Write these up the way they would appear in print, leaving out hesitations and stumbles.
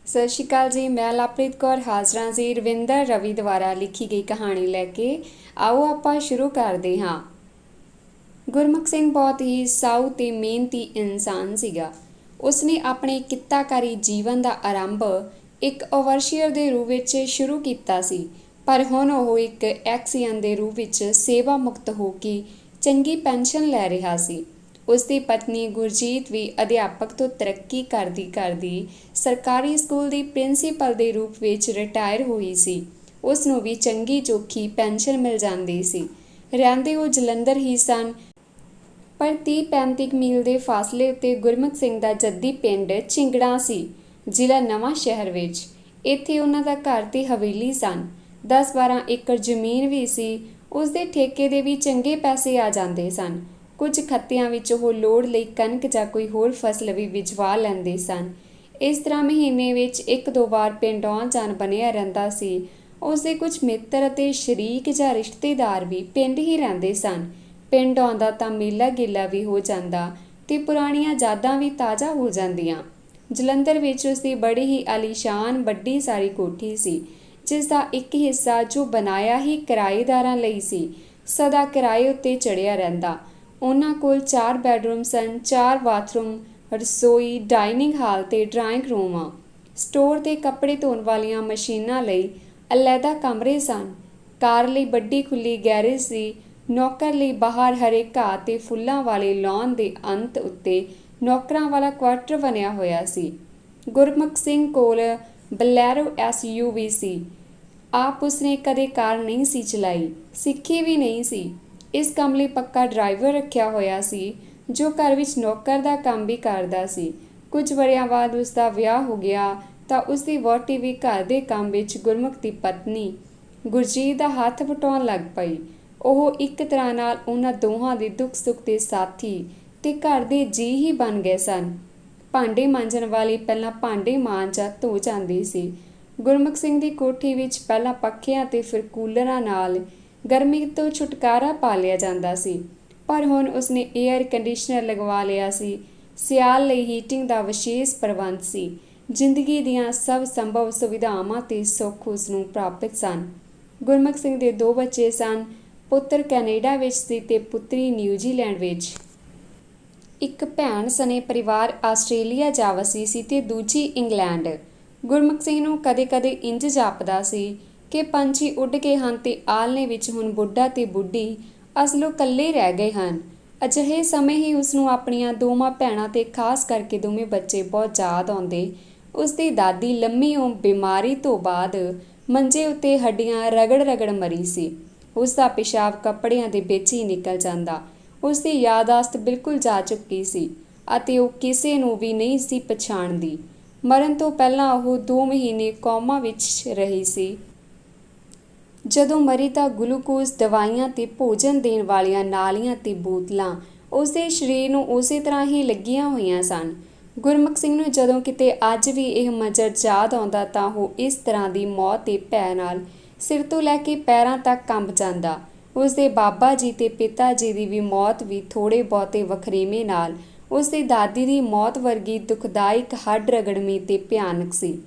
ਸਤਿ ਸ਼੍ਰੀ ਅਕਾਲ ਜੀ। ਮੈਂ ਲਵਪ੍ਰੀਤ ਕੌਰ ਹਾਜ਼ਰ ਹਾਂ ਜੀ ਰਵਿੰਦਰ ਰਵੀ ਦੁਆਰਾ ਲਿਖੀ ਗਈ ਕਹਾਣੀ ਲੈ ਕੇ। ਆਓ ਆਪਾਂ ਸ਼ੁਰੂ ਕਰਦੇ ਹਾਂ। ਗੁਰਮੁਖ ਸਿੰਘ ਬਹੁਤ ਹੀ ਸਾਊ ਤੇ ਮਿਹਨਤੀ ਇਨਸਾਨ ਸੀਗਾ। ਉਸਨੇ ਆਪਣੇ ਕਿੱਤਾਕਾਰੀ ਜੀਵਨ ਦਾ ਆਰੰਭ ਇੱਕ ਓਵਰਸ਼ੀਅਰ ਦੇ ਰੂਪ ਵਿੱਚ ਸ਼ੁਰੂ ਕੀਤਾ ਸੀ, ਪਰ ਹੁਣ ਉਹ ਇੱਕ ਐਕਸੀਅਨ ਦੇ ਰੂਪ ਵਿੱਚ ਸੇਵਾ ਮੁਕਤ ਹੋ ਕੇ ਚੰਗੀ ਪੈਨਸ਼ਨ ਲੈ ਰਿਹਾ ਸੀ। ਉਸਦੀ ਪਤਨੀ ਗੁਰਜੀਤ ਵੀ ਅਧਿਆਪਕ ਤੋਂ ਤਰੱਕੀ ਕਰਦੀ ਸਰਕਾਰੀ ਸਕੂਲ ਦੀ ਪ੍ਰਿੰਸੀਪਲ ਦੇ ਰੂਪ ਵਿੱਚ ਰਿਟਾਇਰ ਹੋਈ ਸੀ। ਉਸ ਨੂੰ ਵੀ ਚੰਗੀ ਚੋਖੀ ਪੈਨਸ਼ਨ ਮਿਲ ਜਾਂਦੀ ਸੀ। ਰਹਿੰਦੇ ਉਹ ਜਲੰਧਰ ਹੀ ਸਨ, ਪਰ 30-35 ਮੀਲ ਦੇ ਫਾਸਲੇ ਉੱਤੇ ਗੁਰਮੁਖ ਸਿੰਘ ਦਾ ਜੱਦੀ ਪਿੰਡ ਝਿੰਗੜਾਂ ਸੀ, ਜ਼ਿਲ੍ਹਾ ਨਵਾਂ ਸ਼ਹਿਰ ਵਿੱਚ। ਇੱਥੇ ਉਹਨਾਂ ਦਾ ਘਰ ਤੇ ਹਵੇਲੀ ਸਨ। 10-12 ਏਕੜ ਜ਼ਮੀਨ ਵੀ ਸੀ। ਉਸਦੇ ਠੇਕੇ ਦੇ ਵੀ ਚੰਗੇ ਪੈਸੇ ਆ ਜਾਂਦੇ ਸਨ। ਕੁਝ ਖੱਤਿਆਂ ਵਿੱਚ ਉਹ ਲੋੜ ਲਈ ਕਣਕ ਜਾਂ ਕੋਈ ਹੋਰ ਫਸਲ ਵੀ ਬਿਜਵਾ ਲੈਂਦੇ ਸਨ। ਇਸ ਤਰ੍ਹਾਂ ਮਹੀਨੇ ਵਿੱਚ 1-2 ਵਾਰ ਪਿੰਡ ਆਉਣ ਜਾਣ ਬਣਿਆ ਰਹਿੰਦਾ ਸੀ। ਉਸਦੇ ਕੁਝ ਮਿੱਤਰ ਅਤੇ ਸ਼ਰੀਕ ਜਾਂ ਰਿਸ਼ਤੇਦਾਰ ਵੀ ਪਿੰਡ ਹੀ ਰਹਿੰਦੇ ਸਨ। ਪਿੰਡ ਆਉਂਦਾ ਤਾਂ ਮੇਲਾ ਗੇਲਾ ਵੀ ਹੋ ਜਾਂਦਾ ਤੇ ਪੁਰਾਣੀਆਂ ਯਾਦਾਂ ਵੀ ਤਾਜ਼ਾ ਹੋ ਜਾਂਦੀਆਂ। ਜਲੰਧਰ ਵਿੱਚ ਉਸਦੀ ਬੜੀ ਹੀ ਆਲੀਸ਼ਾਨ ਵੱਡੀ ਸਾਰੀ ਕੋਠੀ ਸੀ, ਜਿਸ ਦਾ ਇੱਕ ਹਿੱਸਾ ਜੋ ਬਣਾਇਆ ਹੀ ਕਿਰਾਏਦਾਰਾਂ ਲਈ ਸੀ, ਸਦਾ ਕਿਰਾਏ ਉੱਤੇ ਚੜ੍ਹਿਆ ਰਹਿੰਦਾ। ਉਹਨਾਂ ਕੋਲ 4 ਬੈੱਡਰੂਮ ਸਨ, 4 ਬਾਥਰੂਮ, ਰਸੋਈ, ਡਾਈਨਿੰਗ ਹਾਲ ਤੇ ਡਰਾਇੰਗ ਰੂਮ ਆ। ਸਟੋਰ ਤੇ ਕੱਪੜੇ ਧੋਣ ਵਾਲੀਆਂ ਮਸ਼ੀਨਾਂ ਲਈ ਅਲੱਗਾ ਕਮਰੇ ਸਨ। ਕਾਰ ਲਈ ਵੱਡੀ ਖੁੱਲ੍ਹੀ ਗੈਰੇਜ ਸੀ। ਨੌਕਰ ਲਈ ਬਾਹਰ ਹਰੇ ਘਾਹ ਤੇ ਫੁੱਲਾਂ ਵਾਲੇ ਲਾਅਨ ਦੇ ਅੰਤ ਉੱਤੇ ਨੌਕਰਾਂ ਵਾਲਾ ਕੁਆਰਟਰ ਬਣਿਆ ਹੋਇਆ ਸੀ। ਗੁਰਮੁਖ ਸਿੰਘ ਕੋਲ ਬਲੈਰੋ SUV ਸੀ। ਆਪ ਉਸਨੇ ਕਦੇ ਕਾਰ ਨਹੀਂ ਸੀ ਚਲਾਈ, ਸਿੱਖੀ ਵੀ ਨਹੀਂ ਸੀ। ਇਸ ਕੰਮ ਲਈ ਪੱਕਾ ਡਰਾਈਵਰ ਰੱਖਿਆ ਹੋਇਆ ਸੀ, ਜੋ ਘਰ ਵਿੱਚ ਨੌਕਰ ਦਾ ਕੰਮ ਵੀ ਕਰਦਾ ਸੀ। ਕੁਝ ਵਰ੍ਹਿਆਂ ਬਾਅਦ ਉਸਦਾ ਵਿਆਹ ਹੋ ਗਿਆ ਤਾਂ ਉਸਦੀ ਵਹੁਟੀ ਵੀ ਘਰ ਦੇ ਕੰਮ ਵਿੱਚ ਗੁਰਮੁਖ ਦੀ ਪਤਨੀ ਗੁਰਜੀਤ ਦਾ ਹੱਥ ਵਟਾਉਣ ਲੱਗ ਪਈ। ਉਹ ਇੱਕ ਤਰ੍ਹਾਂ ਨਾਲ ਉਹਨਾਂ ਦੋਹਾਂ ਦੇ ਦੁੱਖ ਸੁੱਖ ਦੇ ਸਾਥੀ ਤੇ ਘਰ ਦੇ ਜੀਅ ਹੀ ਬਣ ਗਏ ਸਨ। ਭਾਂਡੇ ਮਾਂਜਣ ਵਾਲੀ ਪਹਿਲਾਂ ਭਾਂਡੇ ਮਾਂਜ ਧੋ ਜਾਂਦੀ ਸੀ। ਗੁਰਮੁਖ ਸਿੰਘ ਦੀ ਕੋਠੀ ਵਿੱਚ ਪਹਿਲਾਂ ਪੱਖਿਆਂ ਤੇ ਫਿਰ ਕੂਲਰਾਂ ਨਾਲ ਗਰਮੀ ਤੋਂ ਛੁਟਕਾਰਾ ਪਾ ਲਿਆ ਜਾਂਦਾ ਸੀ, ਪਰ ਹੁਣ ਉਸਨੇ ਏਅਰ ਕੰਡੀਸ਼ਨਰ ਲਗਵਾ ਲਿਆ ਸੀ। ਸਿਆਲ ਲਈ ਹੀਟਿੰਗ ਦਾ ਵਿਸ਼ੇਸ਼ ਪ੍ਰਬੰਧ ਸੀ। ਜ਼ਿੰਦਗੀ ਦੀਆਂ ਸਭ ਸੰਭਵ ਸੁਵਿਧਾਵਾਂ ਤੇ ਸੁੱਖ ਉਸਨੂੰ ਪ੍ਰਾਪਤ ਸਨ। ਗੁਰਮੁਖ ਸਿੰਘ ਦੇ 2 ਬੱਚੇ ਸਨ। ਪੁੱਤਰ ਕੈਨੇਡਾ ਵਿੱਚ ਸੀ ਤੇ ਪੁੱਤਰੀ ਨਿਊਜ਼ੀਲੈਂਡ ਵਿੱਚ। ਇੱਕ ਭੈਣ ਸਣੇ ਪਰਿਵਾਰ ਆਸਟ੍ਰੇਲੀਆ ਜਾ ਵਸੀ ਸੀ ਤੇ ਦੂਜੀ ਇੰਗਲੈਂਡ। ਗੁਰਮੁਖ ਸਿੰਘ ਨੂੰ ਕਦੇ-ਕਦੇ ਇੰਜ ਜਾਪਦਾ ਸੀ ਕਿ ਪੰਛੀ ਉੱਡ ਗਏ ਹਨ ਤੇ ਆਲ੍ਹਣੇ ਵਿੱਚ ਹੁਣ ਬੁੱਢਾ ਤੇ ਬੁੱਢੀ ਅਸਲੋਂ ਇਕੱਲੇ ਰਹਿ ਗਏ ਹਨ। ਅਜਿਹੇ ਸਮੇਂ ਹੀ ਉਸਨੂੰ ਆਪਣੀਆਂ ਦੋਵਾਂ ਭੈਣਾਂ ਤੇ ਖਾਸ ਕਰਕੇ ਦੋਵੇਂ ਬੱਚੇ ਬਹੁਤ ਯਾਦ ਆਉਂਦੇ। ਉਸਦੀ ਦਾਦੀ ਲੰਮੀ ਬਿਮਾਰੀ ਤੋਂ ਬਾਅਦ ਮੰਜੇ ਉੱਤੇ ਹੱਡੀਆਂ ਰਗੜ ਮਰੀ ਸੀ। ਉਸਦਾ ਪਿਸ਼ਾਬ ਕੱਪੜਿਆਂ ਦੇ ਵਿੱਚ ਹੀ ਨਿਕਲ ਜਾਂਦਾ। ਉਸਦੀ ਯਾਦਾਸ਼ਤ ਬਿਲਕੁਲ ਜਾ ਚੁੱਕੀ ਸੀ ਅਤੇ ਉਹ ਕਿਸੇ ਨੂੰ ਵੀ ਨਹੀਂ ਸੀ ਪਛਾਣਦੀ। ਮਰਨ ਤੋਂ ਪਹਿਲਾਂ ਉਹ 2 ਮਹੀਨੇ ਕੋਮਾ ਵਿੱਚ ਰਹੀ ਸੀ। ਜਦੋਂ ਮਰੀ ਤਾਂ ਗਲੂਕੋਜ਼, ਦਵਾਈਆਂ ਤੇ ਭੋਜਨ ਦੇਣ ਵਾਲੀਆਂ ਨਾਲੀਆਂ ਤੇ ਬੋਤਲਾਂ ਉਸਦੇ ਸਰੀਰ ਨੂੰ ਉਸੇ ਤਰ੍ਹਾਂ ਹੀ ਲੱਗੀਆਂ ਹੋਈਆਂ ਸਨ। ਗੁਰਮੁਖ ਸਿੰਘ ਨੂੰ ਜਦੋਂ ਕਿਤੇ ਅੱਜ ਵੀ ਇਹ ਮੰਜ਼ਰ ਯਾਦ ਆਉਂਦਾ ਤਾਂ ਉਹ ਇਸ ਤਰ੍ਹਾਂ ਦੀ ਮੌਤ ਦੇ ਭੈ ਨਾਲ ਸਿਰ ਤੋਂ ਲੈ ਕੇ ਪੈਰਾਂ ਤੱਕ ਕੰਬ ਜਾਂਦਾ। ਉਸਦੇ ਬਾਬਾ ਜੀ ਤੇ ਪਿਤਾ ਜੀ ਦੀ ਵੀ ਮੌਤ ਵੀ ਥੋੜ੍ਹੇ ਬਹੁਤੇ ਵਖਰੇਵੇਂ ਨਾਲ ਉਸਦੀ ਦਾਦੀ ਦੀ ਮੌਤ ਵਰਗੀ ਦੁਖਦਾਇਕ, ਹੱਡ ਰਗੜਵੀਂ ਤੇ ਭਿਆਨਕ ਸੀ।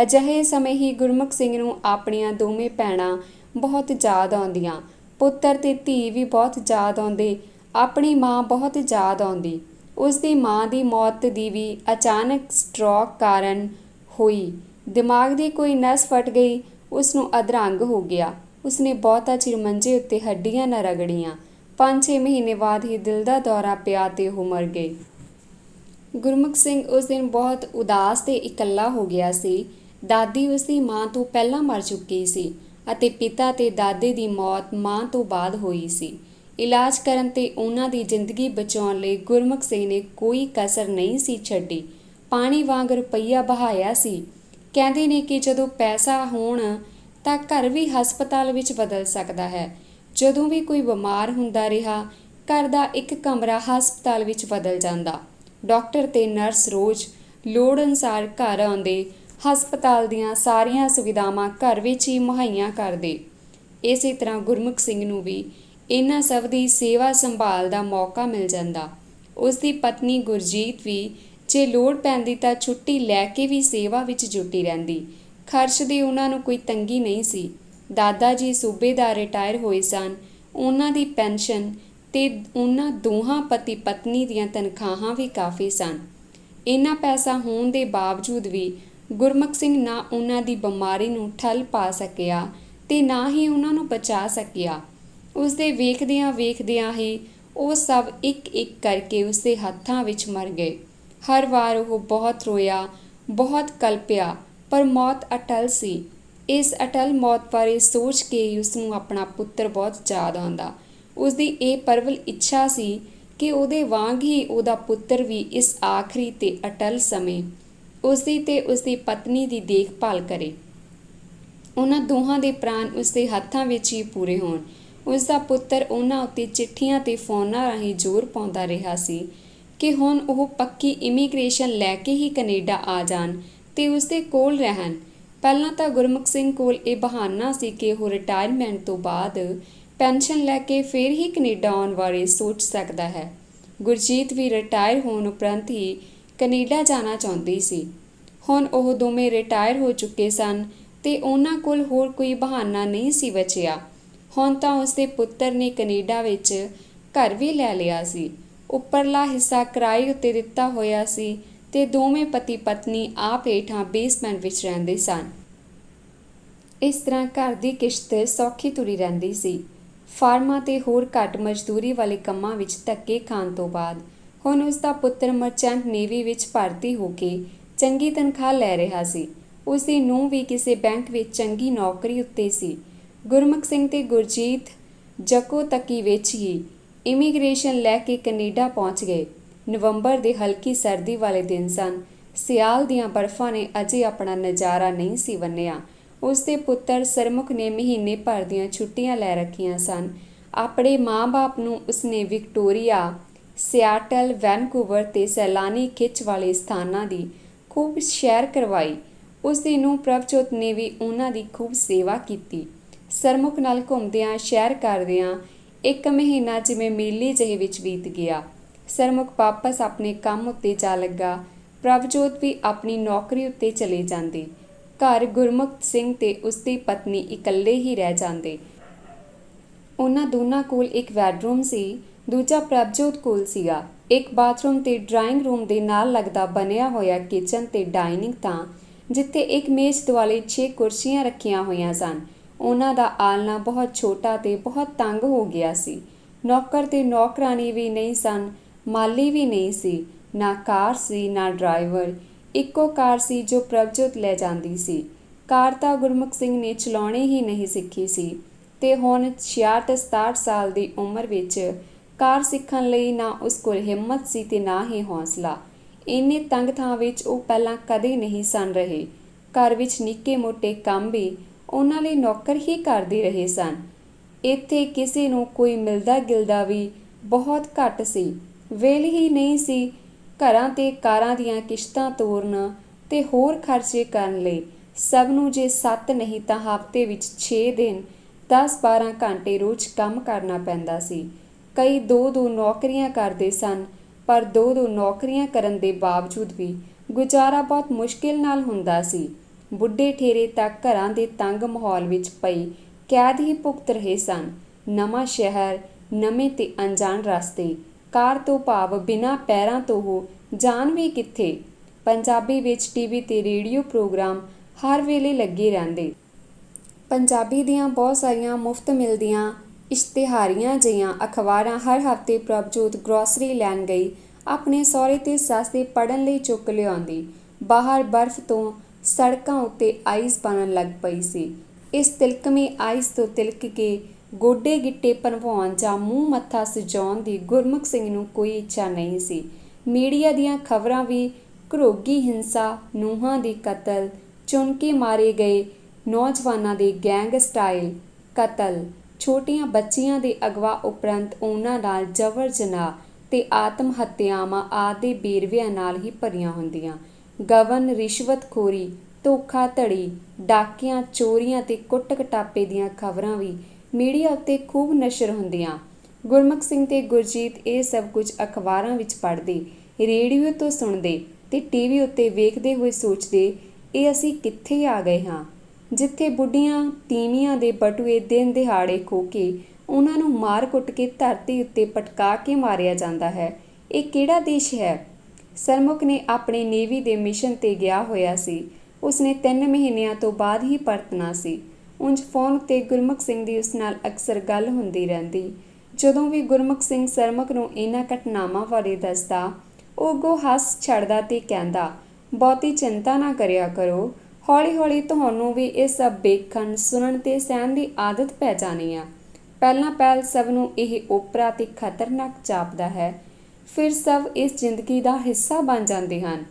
ਅਜਿਹੇ ਸਮੇਂ ਹੀ ਗੁਰਮੁਖ ਸਿੰਘ ਨੂੰ ਆਪਣੀਆਂ ਦੋਵੇਂ ਭੈਣਾਂ ਬਹੁਤ ਯਾਦ ਆਉਂਦੀਆਂ। ਪੁੱਤਰ ਤੇ ਧੀ ਵੀ ਬਹੁਤ ਯਾਦ ਆਉਂਦੇ। ਆਪਣੀ ਮਾਂ ਬਹੁਤ ਯਾਦ ਆਉਂਦੀ। ਉਸਦੀ ਮਾਂ ਦੀ ਮੌਤ ਦੀ ਵੀ ਅਚਾਨਕ ਸਟ੍ਰੋਕ ਕਾਰਨ ਹੋਈ। ਦਿਮਾਗ ਦੀ ਕੋਈ ਨਸ ਫਟ ਗਈ। ਉਸਨੂੰ ਅਧਰੰਗ ਹੋ ਗਿਆ। ਉਸਨੇ ਬਹੁਤਾ ਚਿਰ ਮੰਜੇ ਉੱਤੇ ਹੱਡੀਆਂ ਨਾ ਰਗੜੀਆਂ। 5-6 ਮਹੀਨੇ ਬਾਅਦ ਹੀ ਦਿਲ ਦਾ ਦੌਰਾ ਪਿਆ ਤੇ ਉਹ ਮਰ ਗਏ। ਗੁਰਮੁਖ ਸਿੰਘ ਉਸ ਦਿਨ ਬਹੁਤ ਉਦਾਸ ਤੇ ਇਕੱਲਾ ਹੋ ਗਿਆ ਸੀ। ਦਾਦੀ ਉਸਦੀ ਮਾਂ ਤੋਂ ਪਹਿਲਾਂ ਮਰ ਚੁੱਕੀ ਸੀ ਅਤੇ ਪਿਤਾ ਤੇ ਦਾਦੇ ਦੀ ਮੌਤ ਮਾਂ ਤੋਂ ਬਾਅਦ ਹੋਈ ਸੀ। ਇਲਾਜ ਕਰਨ ਤੇ ਉਹਨਾਂ ਦੀ ਜ਼ਿੰਦਗੀ ਬਚਾਉਣ ਲਈ ਗੁਰਮੁਖ ਸਿੰਘ ਨੇ ਕੋਈ ਕਸਰ ਨਹੀਂ ਸੀ ਛੱਡੀ। ਪਾਣੀ ਵਾਂਗ ਰੁਪਈਆ ਬਹਾਇਆ ਸੀ। ਕਹਿੰਦੇ ਨੇ ਕਿ ਜਦੋਂ ਪੈਸਾ ਹੋਣ ਤਾਂ ਘਰ ਵੀ ਹਸਪਤਾਲ ਵਿੱਚ ਬਦਲ ਸਕਦਾ ਹੈ। ਜਦੋਂ ਵੀ ਕੋਈ ਬਿਮਾਰ ਹੁੰਦਾ ਰਿਹਾ, ਘਰ ਦਾ ਇੱਕ ਕਮਰਾ ਹਸਪਤਾਲ ਵਿੱਚ ਬਦਲ ਜਾਂਦਾ। ਡਾਕਟਰ ਤੇ ਨਰਸ ਰੋਜ਼ ਲੋੜ ਅਨੁਸਾਰ ਘਰ ਆਉਂਦੇ। ਹਸਪਤਾਲ ਦੀਆਂ ਸਾਰੀਆਂ ਸੁਵਿਧਾਵਾਂ ਘਰ ਵਿੱਚ ਹੀ ਮੁਹੱਈਆ ਕਰਦੇ। ਇਸੇ ਤਰ੍ਹਾਂ ਗੁਰਮੁਖ ਸਿੰਘ ਨੂੰ ਵੀ ਇਹਨਾਂ ਸਭ ਦੀ ਸੇਵਾ ਸੰਭਾਲ ਦਾ ਮੌਕਾ ਮਿਲ ਜਾਂਦਾ। ਉਸਦੀ ਪਤਨੀ ਗੁਰਜੀਤ ਵੀ ਜੇ ਲੋੜ ਪੈਂਦੀ ਤਾਂ ਛੁੱਟੀ ਲੈ ਕੇ ਵੀ ਸੇਵਾ ਵਿੱਚ ਜੁਟੀ ਰਹਿੰਦੀ। ਖਰਚ ਦੀ ਉਹਨਾਂ ਨੂੰ ਕੋਈ ਤੰਗੀ ਨਹੀਂ ਸੀ। ਦਾਦਾ ਜੀ ਸੂਬੇਦਾਰ ਰਿਟਾਇਰ ਹੋਏ ਸਨ। ਉਹਨਾਂ ਦੀ ਪੈਨਸ਼ਨ ਤੇ ਉਹਨਾਂ ਦੋਹਾਂ ਪਤੀ ਪਤਨੀ ਦੀਆਂ ਤਨਖਾਹਾਂ ਵੀ ਕਾਫੀ ਸਨ। ਇੰਨਾ ਪੈਸਾ ਹੋਣ ਦੇ ਬਾਵਜੂਦ ਵੀ ਗੁਰਮੁਖ ਸਿੰਘ ਨਾ ਉਹਨਾਂ ਦੀ ਬਿਮਾਰੀ ਨੂੰ ਠੱਲ ਪਾ ਸਕਿਆ ਤੇ ਨਾ ਹੀ ਉਹਨਾਂ ਨੂੰ ਬਚਾ ਸਕਿਆ। ਉਸਦੇ ਵੇਖਦਿਆਂ ਹੀ ਉਹ ਸਭ ਇੱਕ ਇੱਕ ਕਰਕੇ ਉਸਦੇ ਹੱਥਾਂ ਵਿੱਚ ਮਰ ਗਏ। ਹਰ ਵਾਰ ਉਹ ਬਹੁਤ ਰੋਇਆ, ਬਹੁਤ ਕਲਪਿਆ, ਪਰ ਮੌਤ ਅਟਲ ਸੀ। ਇਸ ਅਟਲ ਮੌਤ ਬਾਰੇ ਸੋਚ ਕੇ ਹੀ ਉਸਨੂੰ ਆਪਣਾ ਪੁੱਤਰ ਬਹੁਤ ਯਾਦ ਆਉਂਦਾ। ਉਸਦੀ ਇਹ ਪ੍ਰਬਲ ਇੱਛਾ ਸੀ ਕਿ ਉਹਦੇ ਵਾਂਗ ਹੀ ਉਹਦਾ ਪੁੱਤਰ ਵੀ ਇਸ ਆਖਰੀ ਤੇ ਅਟਲ ਸਮੇਂ ਉਸਦੀ ਤੇ ਉਸਦੀ ਪਤਨੀ ਦੀ ਦੇਖਭਾਲ ਕਰੇ। ਉਹਨਾਂ ਦੋਹਾਂ ਦੇ ਪ੍ਰਾਣ ਉਸਦੇ ਹੱਥਾਂ ਵਿੱਚ ਹੀ ਪੂਰੇ ਹੋਣ। ਉਸਦਾ ਪੁੱਤਰ ਉਹਨਾਂ ਉੱਤੇ ਚਿੱਠੀਆਂ ਤੇ ਫੋਨਾਂ ਰਾਹੀਂ ਜ਼ੋਰ ਪਾਉਂਦਾ ਰਿਹਾ ਸੀ ਕਿ ਹੁਣ ਉਹ ਪੱਕੀ ਇਮੀਗ੍ਰੇਸ਼ਨ ਲੈ ਕੇ ਹੀ ਕੈਨੇਡਾ ਆ ਜਾਣ ਤੇ ਉਸਦੇ ਕੋਲ ਰਹਿਣ। ਪਹਿਲਾਂ ਤਾਂ ਗੁਰਮੁਖ ਸਿੰਘ ਕੋਲ ਇਹ ਬਹਾਨਾ ਸੀ ਕਿ ਉਹ ਰਿਟਾਇਰਮੈਂਟ ਤੋਂ ਬਾਅਦ ਪੈਨਸ਼ਨ ਲੈ ਕੇ ਫਿਰ ਹੀ ਕੈਨੇਡਾ ਆਉਣ ਬਾਰੇ ਸੋਚ ਸਕਦਾ ਹੈ। ਗੁਰਜੀਤ ਵੀ ਰਿਟਾਇਰ ਹੋਣ ਉਪਰੰਤ ਹੀ ਕੈਨੇਡਾ ਜਾਣਾ ਚਾਹੁੰਦੀ ਸੀ। ਹੁਣ ਉਹ ਦੋਵੇਂ ਰਿਟਾਇਰ ਹੋ ਚੁੱਕੇ ਸਨ ਤੇ ਉਹਨਾਂ ਕੋਲ ਹੋਰ ਕੋਈ ਬਹਾਨਾ ਨਹੀਂ ਸੀ ਬਚਿਆ। ਹੁਣ ਤਾਂ ਉਸਦੇ ਪੁੱਤਰ ਨੇ ਕੈਨੇਡਾ ਵਿੱਚ ਘਰ ਵੀ ਲੈ ਲਿਆ ਸੀ। ਉੱਪਰਲਾ ਹਿੱਸਾ ਕਿਰਾਏ ਉੱਤੇ ਦਿੱਤਾ ਹੋਇਆ ਸੀ ਤੇ ਦੋਵੇਂ ਪਤੀ ਪਤਨੀ ਆਪ ਹੇਠਾਂ ਬੇਸਮੈਂਟ ਵਿੱਚ ਰਹਿੰਦੇ ਸਨ। ਇਸ ਤਰ੍ਹਾਂ ਘਰ ਦੀ ਕਿਸ਼ਤ ਸੌਖੀ ਤੁਰੀ ਰਹਿੰਦੀ ਸੀ। ਫਾਰਮਾਂ ਤੇ ਹੋਰ ਘੱਟ ਮਜ਼ਦੂਰੀ ਵਾਲੇ ਕੰਮਾਂ ਵਿੱਚ ਧੱਕੇ ਖਾਣ ਤੋਂ ਬਾਅਦ ਹੁਣ ਉਸਦਾ ਪੁੱਤਰ ਮਰਚੈਂਟ ਨੇਵੀ ਵਿੱਚ ਭਰਤੀ ਹੋ ਕੇ ਚੰਗੀ ਤਨਖਾਹ ਲੈ ਰਿਹਾ ਸੀ। ਉਸਦੀ ਨੂੰਹ ਵੀ ਕਿਸੇ ਬੈਂਕ ਵਿੱਚ ਚੰਗੀ ਨੌਕਰੀ ਉੱਤੇ ਸੀ। ਗੁਰਮੁਖ ਸਿੰਘ ਤੇ ਗੁਰਜੀਤ ਜੱਕੋ ਤੱਕੀ ਵਿੱਚ ਹੀ ਇਮੀਗ੍ਰੇਸ਼ਨ ਲੈ ਕੇ ਕੈਨੇਡਾ ਪਹੁੰਚ ਗਏ। ਨਵੰਬਰ ਦੇ ਹਲਕੀ ਸਰਦੀ ਵਾਲੇ ਦਿਨ ਸਨ। ਸਿਆਲ ਦੀਆਂ ਬਰਫ਼ਾਂ ਨੇ ਅਜੇ ਆਪਣਾ ਨਜ਼ਾਰਾ ਨਹੀਂ ਸੀ ਬੰਨ੍ਹਿਆ। ਉਸਦੇ ਪੁੱਤਰ ਸਰਮੁਖ ਨੇ ਮਹੀਨੇ ਭਰ ਦੀਆਂ ਛੁੱਟੀਆਂ ਲੈ ਰੱਖੀਆਂ ਸਨ। ਆਪਣੇ ਮਾਂ-ਬਾਪ ਨੂੰ ਉਸਨੇ ਵਿਕਟੋਰੀਆ, ਸਿਆਟਲ, ਵੈਨਕੂਵਰ ਤੇ ਸੈਲਾਨੀ ਖਿੱਚ ਵਾਲੇ ਸਥਾਨਾਂ ਦੀ ਖੂਬ ਸੈਰ ਕਰਵਾਈ। ਉਸਦੀ ਨੂੰਹ ਪ੍ਰਭਜੋਤ ਨੇ ਵੀ ਉਹਨਾਂ ਦੀ ਖੂਬ ਸੇਵਾ ਕੀਤੀ। ਸਰਮੁਖ ਨਾਲ ਘੁੰਮਦਿਆਂ ਸੈਰ ਕਰਦਿਆਂ ਇੱਕ ਮਹੀਨਾ ਜਿਵੇਂ ਮੇਲੇ ਜਿਹੇ ਵਿੱਚ ਬੀਤ ਗਿਆ। ਸਰਮੁਖ ਵਾਪਸ ਆਪਣੇ ਕੰਮ ਉੱਤੇ ਜਾ ਲੱਗਾ। ਪ੍ਰਭਜੋਤ ਵੀ ਆਪਣੀ ਨੌਕਰੀ ਉੱਤੇ ਚਲੇ ਜਾਂਦੇ। ਘਰ ਗੁਰਮੁਖ ਸਿੰਘ ਤੇ ਉਸਦੀ ਪਤਨੀ ਇਕੱਲੇ ਹੀ ਰਹਿ ਜਾਂਦੇ। ਉਹਨਾਂ ਦੋਨਾਂ ਕੋਲ ਇੱਕ ਬੈਡਰੂਮ ਸੀ, ਦੂਜਾ ਪ੍ਰਭਜੋਤ ਕੋਲ ਸੀਗਾ। ਇੱਕ ਬਾਥਰੂਮ ਤੇ ਡਰਾਇੰਗ ਰੂਮ ਦੇ ਨਾਲ ਲੱਗਦਾ ਬਣਿਆ ਹੋਇਆ ਕਿਚਨ ਤੇ ਡਾਈਨਿੰਗ ਤਾਂ ਜਿੱਥੇ ਇੱਕ ਮੇਜ਼ ਦੁਆਲੇ 6 ਕੁਰਸੀਆਂ ਰੱਖੀਆਂ ਹੋਈਆਂ ਸਨ। ਉਹਨਾਂ ਦਾ ਆਲਣਾ ਬਹੁਤ ਛੋਟਾ ਤੇ ਬਹੁਤ ਤੰਗ ਹੋ ਗਿਆ ਸੀ। ਨੌਕਰ ਤੇ ਨੌਕਰਾਨੀ ਵੀ ਨਹੀਂ ਸਨ, ਮਾਲੀ ਵੀ ਨਹੀਂ ਸੀ, ਨਾ ਕਾਰ ਸੀ ਨਾ ਡਰਾਈਵਰ। ਇੱਕੋ ਕਾਰ ਸੀ ਜੋ ਪ੍ਰਭਜੋਤ ਲੈ ਜਾਂਦੀ ਸੀ। ਕਾਰ ਤਾਂ ਗੁਰਮੁਖ ਸਿੰਘ ਨੇ ਚਲਾਉਣੀ ਹੀ ਨਹੀਂ ਸਿੱਖੀ ਸੀ ਤੇ ਹੁਣ 66-67 ਸਾਲ ਦੀ ਉਮਰ ਵਿੱਚ ਕਾਰ ਸਿੱਖਣ ਲਈ ਨਾ ਉਸ ਕੋਲ ਹਿੰਮਤ ਸੀ ਤੇ ਨਾ ਹੀ ਹੌਸਲਾ। ਇੰਨੇ ਤੰਗ ਥਾਂ ਵਿੱਚ ਉਹ ਪਹਿਲਾਂ ਕਦੇ ਨਹੀਂ ਸਨ ਰਹੇ। ਘਰ ਵਿੱਚ ਨਿੱਕੇ ਮੋਟੇ ਕੰਮ ਵੀ ਉਹਨਾਂ ਲਈ ਨੌਕਰ ਹੀ ਕਰਦੇ ਰਹੇ ਸਨ। ਇੱਥੇ ਕਿਸੇ ਨੂੰ ਕੋਈ ਮਿਲਦਾ ਗਿਲਦਾ ਵੀ ਬਹੁਤ ਘੱਟ ਸੀ। ਵੇਲੇ ਹੀ ਨਹੀਂ ਸੀ ਘਰਾਂ ਤੇ ਕਾਰਾਂ ਦੀਆਂ ਕਿਸ਼ਤਾਂ ਤੋਰਨ ਤੇ ਹੋਰ ਖਰਚੇ ਕਰਨ ਲਈ। ਸਭ ਨੂੰ ਜੇ 7 ਨਹੀਂ ਤਾਂ ਹਫ਼ਤੇ ਵਿੱਚ 6 ਦਿਨ 10-12 ਘੰਟੇ ਰੋਜ਼ ਕੰਮ ਕਰਨਾ ਪੈਂਦਾ ਸੀ। ਕਈ 2-2 ਨੌਕਰੀਆਂ ਕਰਦੇ ਸਨ, ਪਰ 2-2 ਨੌਕਰੀਆਂ ਕਰਨ ਦੇ ਬਾਵਜੂਦ ਵੀ ਗੁਜ਼ਾਰਾ ਬਹੁਤ ਮੁਸ਼ਕਿਲ ਨਾਲ ਹੁੰਦਾ ਸੀ। ਬੁੱਢੇ ਠੇਰੇ ਤੱਕ ਘਰਾਂ ਦੇ ਤੰਗ ਮਾਹੌਲ ਵਿੱਚ ਪਈ ਕੈਦ ਹੀ ਭੁਗਤ ਰਹੇ ਸਨ। ਨਵਾਂ ਸ਼ਹਿਰ, ਨਵੇਂ ਤੇ ਅਣਜਾਣ ਰਸਤੇ, ਕਾਰ ਤੋਂ ਭਾਵ ਬਿਨਾਂ ਪੈਰਾਂ ਤੋਂ ਉਹ ਜਾਣ ਵੀ ਕਿੱਥੇ। ਪੰਜਾਬੀ ਵਿੱਚ ਟੀਵੀ ਤੇ ਰੇਡੀਓ ਪ੍ਰੋਗਰਾਮ ਹਰ ਵੇਲੇ ਲੱਗੇ ਰਹਿੰਦੇ। ਪੰਜਾਬੀ ਦੀਆਂ ਬਹੁਤ ਸਾਰੀਆਂ ਮੁਫਤ ਮਿਲਦੀਆਂ ਇਸ਼ਤਿਹਾਰੀਆਂ ਜਿਹੀਆਂ ਅਖਬਾਰਾਂ ਹਰ ਹਫ਼ਤੇ ਪ੍ਰਭਜੋਤ ਗਰੋਸਰੀ ਲੈਣ ਗਈ ਆਪਣੇ ਸਹੁਰੇ ਤੇ ਸੱਸ ਦੇ ਪੜ੍ਹਨ ਲਈ ਚੁੱਕ ਲਿਆਉਂਦੀ। ਬਾਹਰ ਬਰਫ਼ ਤੋਂ ਸੜਕਾਂ ਉੱਤੇ ਆਈਸ ਬਣਨ ਲੱਗ ਪਈ ਸੀ। ਇਸ ਤਿਲਕਮੀ ਆਈਸ ਤੋਂ ਤਿਲਕ ਕੇ ਗੋਡੇ ਗਿੱਟੇ ਭਨਵਾਉਣ ਜਾਂ ਮੂੰਹ ਮੱਥਾ ਸਜਾਉਣ ਦੀ ਗੁਰਮੁਖ ਸਿੰਘ ਨੂੰ ਕੋਈ ਇੱਛਾ ਨਹੀਂ ਸੀ। ਮੀਡੀਆ ਦੀਆਂ ਖਬਰਾਂ ਵੀ ਘਰੋਗੀ ਹਿੰਸਾ, ਨੂੰਹਾਂ ਦੇ ਕਤਲ, ਚੁਣ ਕੇ ਮਾਰੇ ਗਏ ਨੌਜਵਾਨਾਂ ਦੇ ਗੈਂਗਸਟਾਈਲ ਕਤਲ, ਛੋਟੀਆਂ ਬੱਚੀਆਂ ਦੇ ਅਗਵਾ ਉਪਰੰਤ ਉਹਨਾਂ ਨਾਲ ਜ਼ਬਰ ਜਨਾਹ ਤੇ ਆਤਮ ਹੱਤਿਆਵਾਂ ਆਦਿ ਵੇਰਵਿਆਂ ਨਾਲ ਹੀ ਭਰੀਆਂ ਹੁੰਦੀਆਂ। ਗਬਨ, ਰਿਸ਼ਵਤਖੋਰੀ, ਧੋਖਾਧੜੀ, ਡਾਕਿਆਂ, ਚੋਰੀਆਂ ਤੇ ਕੁੱਟ ਕਟਾਪੇ ਦੀਆਂ ਖਬਰਾਂ ਵੀ ਮੀਡੀਆ ਉੱਤੇ ਖੂਬ ਨਸ਼ਰ ਹੁੰਦੀਆਂ। ਗੁਰਮੁਖ ਸਿੰਘ ਤੇ ਗੁਰਜੀਤ ਇਹ ਸਭ ਕੁਝ ਅਖਬਾਰਾਂ ਵਿੱਚ ਪੜ੍ਹਦੇ, ਰੇਡੀਓ ਤੋਂ ਸੁਣਦੇ। ਤੇ ਟੀਵੀ ਉੱਤੇ ਵੇਖਦੇ ਹੋਏ ਸੋਚਦੇ, ਇਹ ਅਸੀਂ ਕਿੱਥੇ ਆ ਗਏ ਹਾਂ, ਜਿੱਥੇ ਬੁੱਢੀਆਂ ਤੀਵੀਆਂ ਦੇ ਬਟੂਏ ਦਿਨ ਦਿਹਾੜੇ ਖੋ ਕੇ ਉਹਨਾਂ ਨੂੰ ਮਾਰ ਕੁੱਟ ਕੇ ਧਰਤੀ ਉੱਤੇ ਪਟਕਾ ਕੇ ਮਾਰਿਆ ਜਾਂਦਾ ਹੈ। ਇਹ ਕਿਹੜਾ ਦੇਸ਼ ਹੈ? ਸਰਮੁਖ ਨੇ ਆਪਣੇ ਨੇਵੀ ਦੇ ਮਿਸ਼ਨ 'ਤੇ ਗਿਆ ਹੋਇਆ ਸੀ। ਉਸਨੇ 3 ਮਹੀਨਿਆਂ ਤੋਂ ਬਾਅਦ ਹੀ ਪਰਤਣਾ ਸੀ। ਉਂਝ ਫੋਨ ਉੱਤੇ ਗੁਰਮੁਖ ਸਿੰਘ ਦੀ ਉਸ ਨਾਲ ਅਕਸਰ ਗੱਲ ਹੁੰਦੀ ਰਹਿੰਦੀ। ਜਦੋਂ ਵੀ ਗੁਰਮੁਖ ਸਿੰਘ ਸਰਮੁਖ ਨੂੰ ਇਹਨਾਂ ਘਟਨਾਵਾਂ ਬਾਰੇ ਦੱਸਦਾ, ਉਹ ਅੱਗੋਂ ਹੱਸ ਛੱਡਦਾ ਤੇ ਕਹਿੰਦਾ, ਬਹੁਤੀ ਚਿੰਤਾ ਨਾ ਕਰਿਆ ਕਰੋ, ਹੌਲੀ ਹੌਲੀ ਤੁਹਾਨੂੰ ਵੀ ਇਹ ਸਭ ਵੇਖਣ, ਸੁਣਨ ਤੇ ਸਹਿਣ ਦੀ ਆਦਤ ਪੈ ਜਾਣੀ ਆ। ਪਹਿਲਾਂ ਪਹਿਲ ਸਭ ਨੂੰ ਇਹ ਓਪਰਾ ਤੇ ਖਤਰਨਾਕ ਜਾਪਦਾ ਹੈ, ਫਿਰ ਸਭ ਇਸ ਜ਼ਿੰਦਗੀ ਦਾ ਹਿੱਸਾ ਬਣ ਜਾਂਦੇ ਹਨ।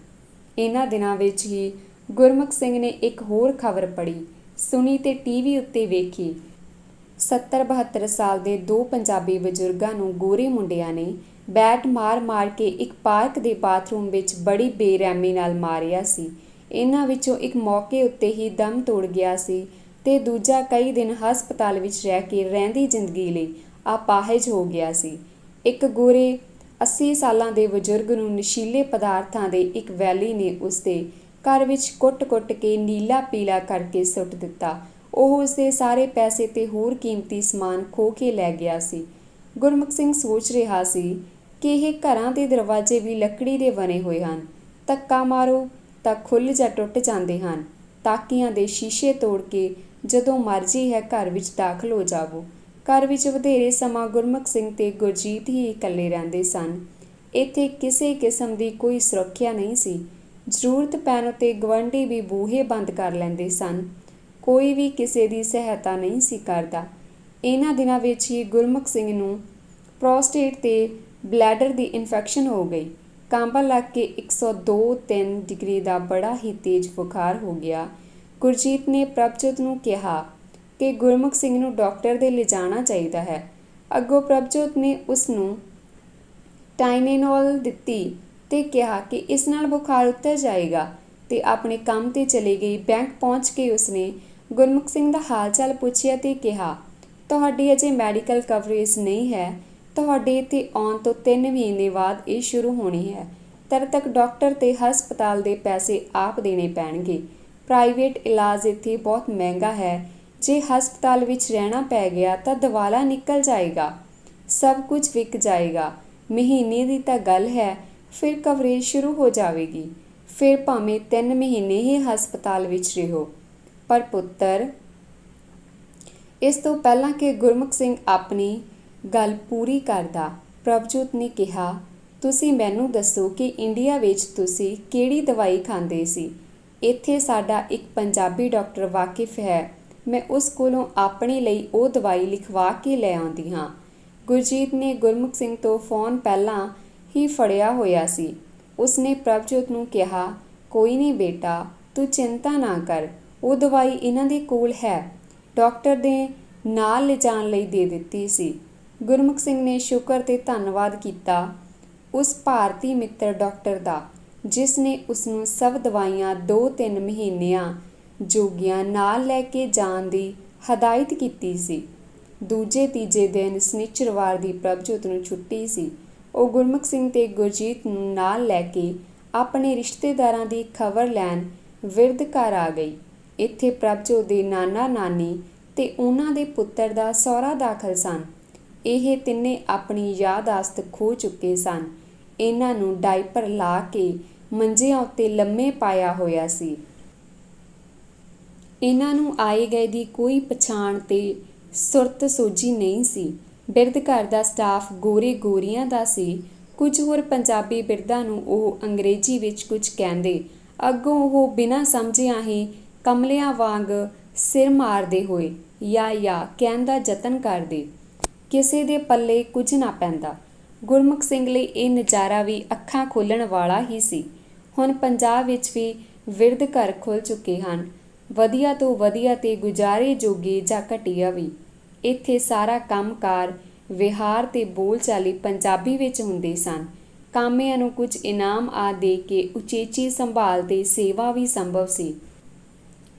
ਇਹਨਾਂ ਦਿਨਾਂ ਵਿੱਚ ਹੀ ਗੁਰਮੁਖ ਸਿੰਘ ਨੇ ਇੱਕ ਹੋਰ ਖਬਰ ਪੜ੍ਹੀ, ਸੁਣੀ ਤੇ ਟੀਵੀ ਉੱਤੇ ਵੇਖੀ। 70-72 ਸਾਲ ਦੇ 2 ਪੰਜਾਬੀ ਬਜ਼ੁਰਗਾਂ ਨੂੰ ਗੋਰੇ ਮੁੰਡਿਆਂ ਨੇ ਬੈਟ ਮਾਰ ਕੇ ਇੱਕ ਪਾਰਕ ਦੇ ਬਾਥਰੂਮ ਵਿੱਚ ਬੜੀ ਬੇਰਹਿਮੀ ਨਾਲ ਮਾਰਿਆ ਸੀ। ਇਹਨਾਂ ਵਿੱਚੋਂ ਇੱਕ ਮੌਕੇ ਉੱਤੇ ਹੀ ਦਮ ਤੋੜ ਗਿਆ ਸੀ ਤੇ ਦੂਜਾ ਕਈ ਦਿਨ ਹਸਪਤਾਲ ਵਿੱਚ ਰਹਿ ਕੇ ਰਹਿੰਦੀ ਜ਼ਿੰਦਗੀ ਲਈ ਅਪਾਹਿਜ ਹੋ ਗਿਆ ਸੀ। ਇੱਕ ਗੋਰੇ 80 ਸਾਲਾਂ ਦੇ ਬਜ਼ੁਰਗ ਨੂੰ ਨਸ਼ੀਲੇ ਪਦਾਰਥਾਂ ਦੇ ਇੱਕ ਵੈਲੀ ਨੇ ਉਸਦੇ ਘਰ ਵਿੱਚ ਕੁੱਟ-ਕੁੱਟ ਕੇ ਨੀਲਾ ਪੀਲਾ ਕਰਕੇ ਸੁੱਟ ਦਿੱਤਾ। ਉਹ ਉਸਦੇ ਸਾਰੇ ਪੈਸੇ ਤੇ ਹੋਰ ਕੀਮਤੀ ਸਮਾਨ ਖੋਹ ਕੇ ਲੈ ਗਿਆ ਸੀ। ਗੁਰਮੁਖ ਸਿੰਘ ਸੋਚ ਰਿਹਾ ਸੀ ਕਿ ਇਹ ਘਰਾਂ ਦੇ ਦਰਵਾਜ਼ੇ ਵੀ ਲੱਕੜੀ ਦੇ ਬਣੇ ਹੋਏ ਹਨ, ਧੱਕਾ ਮਾਰੋ ਤਾਂ ਖੁੱਲ੍ਹ ਜਾਂ ਟੁੱਟ ਜਾਂਦੇ ਹਨ। ਤਾਕੀਆਂ ਦੇ ਸ਼ੀਸ਼ੇ ਤੋੜ ਕੇ ਜਦੋਂ ਮਰਜ਼ੀ ਹੈ ਘਰ ਵਿੱਚ ਦਾਖਲ ਹੋ ਜਾਵੋ। ਘਰ ਵਿੱਚ ਵਧੇਰੇ ਸਮਾਂ ਗੁਰਮੁਖ ਸਿੰਘ ਤੇ ਗੁਰਜੀਤ ਹੀ ਇਕੱਲੇ ਰਹਿੰਦੇ ਸਨ। ਇੱਥੇ ਕਿਸੇ ਕਿਸਮ ਦੀ ਕੋਈ ਸੁਰੱਖਿਆ ਨਹੀਂ ਸੀ। ਜ਼ਰੂਰਤ ਪੈਣ ਉੱਤੇ ਗੁਆਂਢੀ ਵੀ ਬੂਹੇ ਬੰਦ ਕਰ ਲੈਂਦੇ ਸਨ। ਕੋਈ ਵੀ ਕਿਸੇ ਦੀ ਸਹਾਇਤਾ ਨਹੀਂ ਸੀ ਕਰਦਾ। ਇਹਨਾਂ ਦਿਨਾਂ ਵਿੱਚ ਹੀ ਗੁਰਮੁਖ ਸਿੰਘ ਨੂੰ ਪ੍ਰੋਸਟੇਟ ਤੇ ਬਲੈਡਰ ਦੀ ਇਨਫੈਕਸ਼ਨ ਹੋ ਗਈ। ਕਾਂਬਾ ਲੱਗ ਕੇ 102-3 ਡਿਗਰੀ ਦਾ ਬੜਾ ਹੀ ਤੇਜ਼ ਬੁਖਾਰ ਹੋ ਗਿਆ। ਗੁਰਜੀਤ ਨੇ ਪ੍ਰਭਜੋਤ ਨੂੰ ਕਿਹਾ ਕਿ ਗੁਰਮੁਖ ਸਿੰਘ ਨੂੰ ਡਾਕਟਰ ਦੇ ਲਿਜਾਣਾ ਚਾਹੀਦਾ ਹੈ। ਅੱਗੋਂ ਪ੍ਰਭਜੋਤ ਨੇ ਉਸ ਨੂੰ ਟਾਈਨੇਨੋਲ ਦਿੱਤੀ ਤੇ ਕਿਹਾ ਕਿ ਇਸ ਨਾਲ ਬੁਖਾਰ ਉਤਰ ਜਾਏਗਾ ਤੇ ਆਪਣੇ ਕੰਮ ਤੇ ਚਲੀ ਗਈ। ਬੈਂਕ ਪਹੁੰਚ ਕੇ ਉਸਨੇ ਗੁਰਮੁਖ ਸਿੰਘ ਦਾ ਹਾਲ ਚਾਲ ਪੁੱਛਿਆ ਤੇ ਕਿਹਾ, ਤੁਹਾਡੀ ਅਜੇ ਮੈਡੀਕਲ ਕਵਰੇਜ ਨਹੀਂ ਹੈ, ਤੁਹਾਡੇ ਇੱਥੇ ਆਉਣ ਤੋਂ 3 ਮਹੀਨੇ ਬਾਅਦ ਇਹ ਸ਼ੁਰੂ ਹੋਣੀ ਹੈ। ਤਦ ਤੱਕ ਡਾਕਟਰ ਤੇ ਹਸਪਤਾਲ ਦੇ ਪੈਸੇ ਆਪ ਦੇਣੇ ਪੈਣਗੇ। ਪ੍ਰਾਈਵੇਟ ਇਲਾਜ ਇੱਥੇ ਬਹੁਤ ਮਹਿੰਗਾ ਹੈ। ਜੇ ਹਸਪਤਾਲ ਵਿੱਚ ਰਹਿਣਾ ਪੈ ਗਿਆ ਤਾਂ ਦਿਵਾਲਾ ਨਿਕਲ ਜਾਏਗਾ, ਸਭ ਕੁਝ ਵਿਕ ਜਾਏਗਾ। ਮਹੀਨੇ ਦੀ ਤਾਂ ਗੱਲ ਹੈ, ਫਿਰ ਕਵਰੇਜ ਸ਼ੁਰੂ ਹੋ ਜਾਵੇਗੀ। ਫਿਰ ਭਾਵੇਂ 3 ਮਹੀਨੇ ਹੀ ਹਸਪਤਾਲ ਵਿੱਚ ਰਹੋ। ਪਰ ਪੁੱਤਰ, ਇਸ ਤੋਂ ਪਹਿਲਾਂ ਕਿ ਗੁਰਮੁਖ ਸਿੰਘ ਆਪਣੀ ਗੱਲ ਪੂਰੀ ਕਰਦਾ, ਪ੍ਰਭਜੋਤ ਨੇ ਕਿਹਾ, ਤੁਸੀਂ ਮੈਨੂੰ ਦੱਸੋ ਕਿ ਇੰਡੀਆ ਵਿੱਚ ਤੁਸੀਂ ਕਿਹੜੀ ਦਵਾਈ ਖਾਂਦੇ ਸੀ? ਇੱਥੇ ਸਾਡਾ ਇੱਕ ਪੰਜਾਬੀ ਡਾਕਟਰ ਵਾਕਿਫ ਹੈ, ਮੈਂ ਉਸ ਕੋਲੋਂ ਆਪਣੇ ਲਈ ਉਹ ਦਵਾਈ ਲਿਖਵਾ ਕੇ ਲੈ ਆਉਂਦੀ ਹਾਂ। ਗੁਰਜੀਤ ਨੇ ਗੁਰਮੁਖ ਸਿੰਘ ਤੋਂ ਫੋਨ ਪਹਿਲਾਂ ਹੀ ਫੜਿਆ ਹੋਇਆ ਸੀ। ਉਸਨੇ ਪ੍ਰਭਜੋਤ ਨੂੰ ਕਿਹਾ, ਕੋਈ ਨਹੀਂ ਬੇਟਾ, ਤੂੰ ਚਿੰਤਾ ਨਾ ਕਰ, ਉਹ ਦਵਾਈ ਇਹਨਾਂ ਦੇ ਕੋਲ ਹੈ, ਡਾਕਟਰ ਦੇ ਨਾਲ ਲਿਜਾਣ ਲਈ ਦੇ ਦਿੱਤੀ ਸੀ। ਗੁਰਮੁਖ ਸਿੰਘ ਨੇ ਸ਼ੁਕਰ ਤੇ ਧੰਨਵਾਦ ਕੀਤਾ ਉਸ ਭਾਰਤੀ ਮਿੱਤਰ ਡਾਕਟਰ ਦਾ, ਜਿਸ ਨੇ ਉਸਨੂੰ ਸਭ ਦਵਾਈਆਂ 2-3 ਮਹੀਨਿਆਂ ਜੋਗੀਆਂ ਨਾਲ ਲੈ ਕੇ ਜਾਣ ਦੀ ਹਦਾਇਤ ਕੀਤੀ ਸੀ। ਦੂਜੇ ਤੀਜੇ ਦਿਨ ਸ਼ਨਿਚਰਵਾਰ ਦੀ ਪ੍ਰਭਜੋਤ ਨੂੰ ਛੁੱਟੀ ਸੀ। ਉਹ ਗੁਰਮੁਖ ਸਿੰਘ ਤੇ ਗੁਰਜੀਤ ਨੂੰ ਨਾਲ ਲੈ ਕੇ ਆਪਣੇ ਰਿਸ਼ਤੇਦਾਰਾਂ ਦੀ ਖਬਰ ਲੈਣ ਵਿਰਧ ਘਰ ਆ ਗਈ। ਇੱਥੇ ਪ੍ਰਭਜੋਤ ਦੇ ਨਾਨਾ ਨਾਨੀ ਤੇ ਉਹਨਾਂ ਦੇ ਪੁੱਤਰ ਦਾ ਸਹੁਰਾ ਦਾਖਲ ਸਨ। ਇਹ ਤਿੰਨੇ ਆਪਣੀ ਯਾਦਾਸ਼ਤ ਖੋ ਚੁੱਕੇ ਸਨ। ਇਹਨਾਂ ਨੂੰ ਡਾਇਪਰ ਲਾ ਕੇ ਮੰਜਿਆਂ ਉੱਤੇ ਲੰਮੇ ਪਾਇਆ ਹੋਇਆ ਸੀ। ਇਹਨਾਂ ਨੂੰ ਆਏ ਗਏ ਦੀ ਕੋਈ ਪਛਾਣ ਤੇ ਸੁਰਤ ਸੋਝੀ ਨਹੀਂ ਸੀ। ਬਿਰਧ ਘਰ ਦਾ ਸਟਾਫ ਗੋਰੇ ਗੋਰੀਆਂ ਦਾ ਸੀ। ਕੁਝ ਹੋਰ ਪੰਜਾਬੀ ਬਿਰਧਾਂ ਨੂੰ ਉਹ ਅੰਗਰੇਜ਼ੀ ਵਿੱਚ ਕੁਝ ਕਹਿੰਦੇ, ਅੱਗੋਂ ਉਹ ਬਿਨਾਂ ਸਮਝਿਆਂ ਹੀ ਕਮਲਿਆਂ ਵਾਂਗ ਸਿਰ ਮਾਰਦੇ ਹੋਏ ਯਾ ਕਹਿਣ ਦਾ ਯਤਨ ਕਰਦੇ। ਕਿਸੇ ਦੇ ਪੱਲੇ ਕੁਝ ਨਾ ਪੈਂਦਾ। ਗੁਰਮੁਖ ਸਿੰਘ ਲਈ ਇਹ ਨਜ਼ਾਰਾ ਵੀ ਅੱਖਾਂ ਖੋਲ੍ਹਣ ਵਾਲਾ ਹੀ ਸੀ। ਹੁਣ ਪੰਜਾਬ ਵਿੱਚ ਵੀ ਬਿਰਧ ਘਰ ਖੁੱਲ੍ਹ ਚੁੱਕੇ ਹਨ, ਵਧੀਆ ਤੋਂ ਵਧੀਆ ਤੇ ਗੁਜ਼ਾਰੇ ਜੋਗੇ ਜਾਂ ਘਟੀਆ ਵੀ। ਇੱਥੇ ਸਾਰਾ ਕੰਮਕਾਰ, ਵਿਹਾਰ ਤੇ ਬੋਲਚਾਲੀ ਪੰਜਾਬੀ ਵਿੱਚ ਹੁੰਦੇ ਸਨ। ਕਾਮਿਆਂ ਨੂੰ ਕੁਝ ਇਨਾਮ ਆ ਦੇ ਕੇ ਉਚੇਚੀ ਸੰਭਾਲ ਤੇ ਸੇਵਾ ਵੀ ਸੰਭਵ ਸੀ।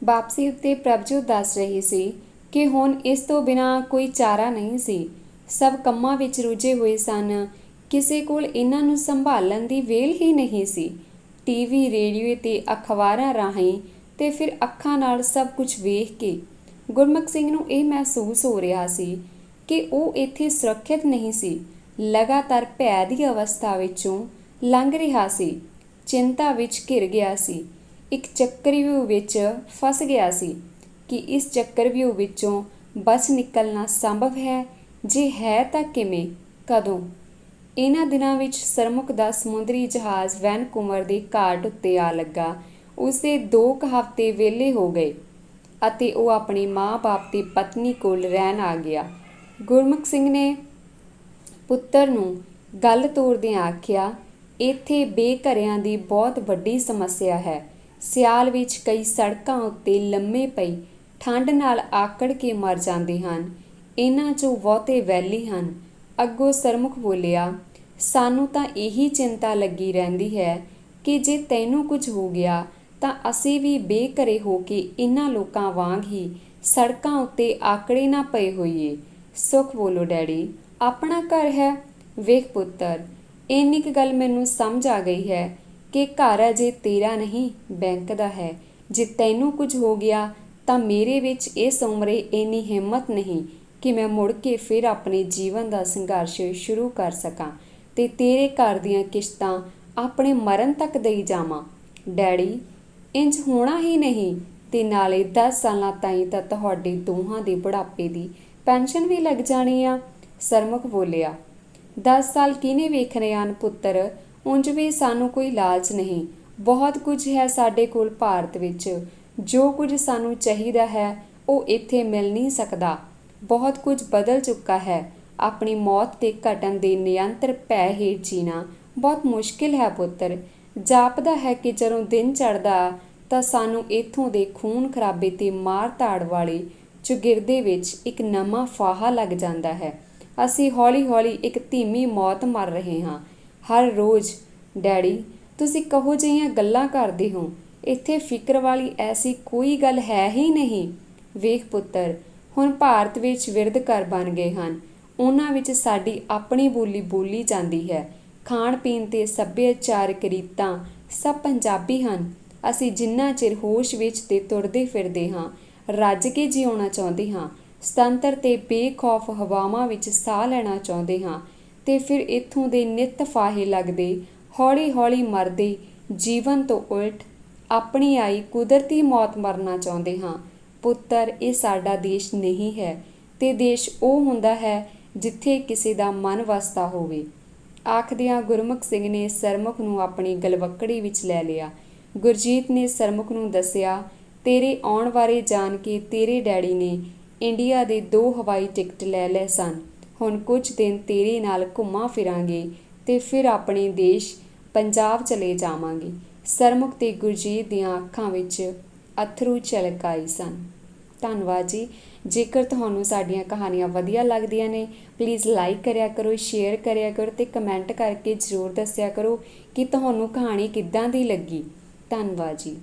ਵਾਪਸੀ ਉੱਤੇ ਪ੍ਰਭਜੋਤ ਦੱਸ ਰਹੀ ਸੀ ਕਿ ਹੁਣ ਇਸ ਤੋਂ ਬਿਨਾਂ ਕੋਈ ਚਾਰਾ ਨਹੀਂ ਸੀ। ਸਭ ਕੰਮਾਂ ਵਿੱਚ ਰੁੱਝੇ ਹੋਏ ਸਨ, ਕਿਸੇ ਕੋਲ ਇਹਨਾਂ ਨੂੰ ਸੰਭਾਲਣ ਦੀ ਵੇਲ ਹੀ ਨਹੀਂ ਸੀ। ਟੀਵੀ, ਰੇਡੀਓ ਤੇ ਅਖਬਾਰਾਂ ਰਾਹੀਂ ਤੇ ਫਿਰ ਅੱਖਾਂ ਨਾਲ ਸਭ ਕੁਝ ਵੇਖ ਕੇ ਗੁਰਮੁਖ ਸਿੰਘ ਨੂੰ ਇਹ ਮਹਿਸੂਸ ਹੋ ਰਿਹਾ ਸੀ ਕਿ ਉਹ ਇੱਥੇ ਸੁਰੱਖਿਅਤ ਨਹੀਂ ਸੀ। ਲਗਾਤਾਰ ਭੈ ਦੀ ਅਵਸਥਾ ਵਿੱਚੋਂ ਲੰਘ ਰਿਹਾ ਸੀ। ਚਿੰਤਾ ਵਿੱਚ ਘਿਰ ਗਿਆ ਸੀ। ਇੱਕ ਚੱਕਰਵਿਊਹ ਵਿੱਚ ਫਸ ਗਿਆ ਸੀ ਕਿ ਇਸ ਚੱਕਰਵਿਊਹ ਵਿੱਚੋਂ ਬਚ ਨਿਕਲਣਾ ਸੰਭਵ ਹੈ? ਜੇ ਹੈ ਤਾਂ ਕਿਵੇਂ? ਕਦੋਂ? ਇਹਨਾਂ ਦਿਨਾਂ ਵਿੱਚ ਸਰਮੁਖ ਦਾ ਸਮੁੰਦਰੀ ਜਹਾਜ਼ ਵੈਨਕੂਵਰ ਦੇ ਘਾਟ ਉੱਤੇ ਆ ਲੱਗਾ। ਉਸਦੇ 2 ਹਫ਼ਤੇ ਵਿਹਲੇ ਹੋ ਗਏ ਅਤੇ ਉਹ ਆਪਣੀ ਮਾਂ-ਬਾਪ ਤੇ ਪਤਨੀ ਕੋਲ ਰਹਿਣ ਆ ਗਿਆ। ਗੁਰਮੁਖ ਸਿੰਘ ਨੇ ਪੁੱਤਰ ਨੂੰ ਗੱਲ ਤੋਰਦਿਆਂ ਆਖਿਆ, ਇੱਥੇ ਬੇਘਰਿਆਂ ਦੀ ਬਹੁਤ ਵੱਡੀ ਸਮੱਸਿਆ ਹੈ। ਸਿਆਲ ਵਿੱਚ ਕਈ ਸੜਕਾਂ ਉੱਤੇ ਲੰਮੇ ਪਈ ਠੰਡ ਨਾਲ ਆਕੜ ਕੇ ਮਰ ਜਾਂਦੇ ਹਨ। ਇਹਨਾਂ 'ਚੋਂ ਬਹੁਤੇ ਵੈਲੀ ਹਨ। ਅੱਗੋਂ ਸਰਮੁਖ ਬੋਲਿਆ, ਸਾਨੂੰ ਤਾਂ ਇਹੀ ਚਿੰਤਾ ਲੱਗੀ ਰਹਿੰਦੀ ਹੈ ਕਿ ਜੇ ਤੈਨੂੰ ਕੁਝ ਹੋ ਗਿਆ ਤਾਂ ਅਸੀਂ ਵੀ ਬੇਘਰੇ ਹੋ ਕੇ ਇਹਨਾਂ ਲੋਕਾਂ ਵਾਂਗ ਹੀ ਸੜਕਾਂ ਉੱਤੇ ਆਕੜੇ ਨਾ ਪਏ ਹੋਈਏ। ਸੁਖ ਬੋਲੋ ਡੈਡੀ, ਆਪਣਾ ਘਰ ਹੈ। ਵੇਖ ਪੁੱਤਰ, ਇੰਨੀ ਕੁ ਗੱਲ ਮੈਨੂੰ ਸਮਝ ਆ ਗਈ ਹੈ ਕਿ ਘਰ ਅਜੇ ਤੇਰਾ ਨਹੀਂ, ਬੈਂਕ ਦਾ ਹੈ। ਜੇ ਤੈਨੂੰ ਕੁਝ ਹੋ ਗਿਆ ਤਾਂ ਮੇਰੇ ਵਿੱਚ ਇਸ ਉਮਰੇ ਇੰਨੀ ਹਿੰਮਤ ਨਹੀਂ ਕਿ ਮੈਂ ਮੁੜ ਕੇ ਫਿਰ ਆਪਣੇ ਜੀਵਨ ਦਾ ਸੰਘਰਸ਼ ਸ਼ੁਰੂ ਕਰ ਸਕਾਂ ਤੇ ਤੇਰੇ ਘਰ ਦੀਆਂ ਕਿਸ਼ਤਾਂ ਆਪਣੇ ਮਰਨ ਤੱਕ ਦੇਈ ਜਾਵਾਂ। ਡੈਡੀ, ਇੰਜ ਹੋਣਾ ਹੀ ਨਹੀਂ ਤੇ ਨਾਲੇ 10 ਸਾਲਾਂ ਤਾਈਂ ਤਾਂ ਤੁਹਾਡੇ ਦੋਹਾਂ ਦੇ ਬੁਢਾਪੇ ਦੀ ਪੈਨਸ਼ਨ ਵੀ ਲੱਗ ਜਾਣੀ ਆ। ਸਰਮੁਖ ਬੋਲਿਆ, 10 ਸਾਲ ਕਿਹਨੇ ਵੇਖਣੇ ਹਨ ਪੁੱਤਰ? ਉਂਝ ਵੀ ਸਾਨੂੰ ਕੋਈ ਲਾਲਚ ਨਹੀਂ। ਬਹੁਤ ਕੁਝ ਹੈ ਸਾਡੇ ਕੋਲ ਭਾਰਤ ਵਿੱਚ। ਜੋ ਕੁਝ ਸਾਨੂੰ ਚਾਹੀਦਾ ਹੈ ਉਹ ਇੱਥੇ ਮਿਲ ਨਹੀਂ ਸਕਦਾ। ਬਹੁਤ ਕੁਝ ਬਦਲ ਚੁੱਕਾ ਹੈ। ਆਪਣੀ ਮੌਤ ਦੇ ਘਟਣ ਦੇ ਨਿਰੰਤਰ ਭੈ ਹੇਠ ਜੀਣਾ ਬਹੁਤ ਮੁਸ਼ਕਿਲ ਹੈ ਪੁੱਤਰ। ਜਾਪਦਾ ਹੈ ਕਿ ਜਦੋਂ ਦਿਨ ਚੜ੍ਹਦਾ ਤਾਂ ਸਾਨੂੰ ਇੱਥੋਂ ਦੇ ਖੂਨ ਖਰਾਬੇ ਤੇ ਮਾਰ ਧਾੜ ਵਾਲੇ ਚੁਗਿਰਦੇ ਵਿੱਚ ਇੱਕ ਨਵਾਂ ਫਾਹਾ ਲੱਗ ਜਾਂਦਾ ਹੈ। ਅਸੀਂ ਹੌਲੀ-ਹੌਲੀ ਇੱਕ ਧੀਮੀ ਮੌਤ ਮਰ ਰਹੇ ਹਾਂ ਹਰ ਰੋਜ਼। ਡੈਡੀ, ਤੁਸੀਂ ਕਹੋ ਜਿਹੀਆਂ ਗੱਲਾਂ ਕਰਦੇ ਹੋ? ਇੱਥੇ ਫਿਕਰ ਵਾਲੀ ਐਸੀ ਕੋਈ ਗੱਲ ਹੈ ਹੀ ਨਹੀਂ। ਵੇਖ ਪੁੱਤਰ, ਹੁਣ ਭਾਰਤ ਵਿੱਚ ਬਿਰਧ ਘਰ ਬਣ ਗਏ ਹਨ। ਉਹਨਾਂ ਵਿੱਚ ਸਾਡੀ ਆਪਣੀ ਬੋਲੀ ਬੋਲੀ ਜਾਂਦੀ ਹੈ। ਖਾਣ ਪੀਣ ਤੇ ਸੱਭਿਆਚਾਰਕ ਰੀਤਾਂ ਸਭ ਪੰਜਾਬੀ ਹਨ। ਅਸੀਂ ਜਿੰਨਾ ਚਿਰ ਹੋਸ਼ ਵਿੱਚ ਤੇ ਤੁਰਦੇ ਫਿਰਦੇ ਹਾਂ, ਰੱਜ ਕੇ ਜਿਉਣਾ ਚਾਹੁੰਦੇ ਹਾਂ, ਸੁਤੰਤਰ ਤੇ ਬੇਖੌਫ ਹਵਾਵਾਂ ਵਿੱਚ ਸਾਹ ਲੈਣਾ ਚਾਹੁੰਦੇ ਹਾਂ ਤੇ ਫਿਰ ਇੱਥੋਂ ਦੇ ਨਿੱਤ ਫਾਹੇ ਲੱਗਦੇ ਹੌਲੀ-ਹੌਲੀ ਮਰਦੇ ਜੀਵਨ ਤੋਂ ਉਲਟ ਆਪਣੀ ਆਈ ਕੁਦਰਤੀ ਮੌਤ ਮਰਨਾ ਚਾਹੁੰਦੇ ਹਾਂ। ਪੁੱਤਰ, ਇਹ ਸਾਡਾ ਦੇਸ਼ ਨਹੀਂ ਹੈ ਤੇ ਦੇਸ਼ ਉਹ ਹੁੰਦਾ ਹੈ ਜਿੱਥੇ ਕਿਸੇ ਦਾ ਮਨ ਵਸਦਾ ਹੋਵੇ। ਆਖਦਿਆਂ ਗੁਰਮੁਖ ਸਿੰਘ ਨੇ ਸਰਮੁਖ ਨੂੰ ਆਪਣੀ ਗਲਵੱਕੜੀ ਵਿੱਚ ਲੈ ਲਿਆ। ਗੁਰਜੀਤ ਨੇ ਸਰਮੁਖ ਨੂੰ ਦੱਸਿਆ, ਤੇਰੇ ਆਉਣ ਬਾਰੇ ਜਾਣ ਕੇ ਤੇਰੇ ਡੈਡੀ ਨੇ ਇੰਡੀਆ ਦੇ 2 ਹਵਾਈ ਟਿਕਟ ਲੈ ਲਏ ਸਨ। ਹੁਣ ਕੁਝ ਦਿਨ ਤੇਰੇ ਨਾਲ ਘੁੰਮਾਂ ਫਿਰਾਂਗੇ ਤੇ ਫਿਰ ਆਪਣੇ ਦੇਸ਼ ਪੰਜਾਬ ਚਲੇ ਜਾਵਾਂਗੇ। ਸਰਮੁਖ ਤੇ ਗੁਰਜੀਤ ਦੀਆਂ ਅੱਖਾਂ ਵਿੱਚ ਅੱਥਰੂ ਝਲਕ ਆਈ ਸਨ। ਧੰਨਵਾਦ ਜੀ। ਜੇਕਰ ਤੁਹਾਨੂੰ ਸਾਡੀਆਂ ਕਹਾਣੀਆਂ ਵਧੀਆ ਲੱਗਦੀਆਂ ਨੇ, ਪਲੀਜ਼ ਲਾਈਕ ਕਰਿਆ ਕਰੋ, ਸ਼ੇਅਰ ਕਰਿਆ ਕਰੋ ਤੇ ਕਮੈਂਟ ਕਰਕੇ ਜ਼ਰੂਰ ਦੱਸਿਆ ਕਰੋ ਕਿ ਤੁਹਾਨੂੰ ਕਹਾਣੀ ਕਿੱਦਾਂ ਦੀ ਲੱਗੀ। ਧੰਨਵਾਦ ਜੀ।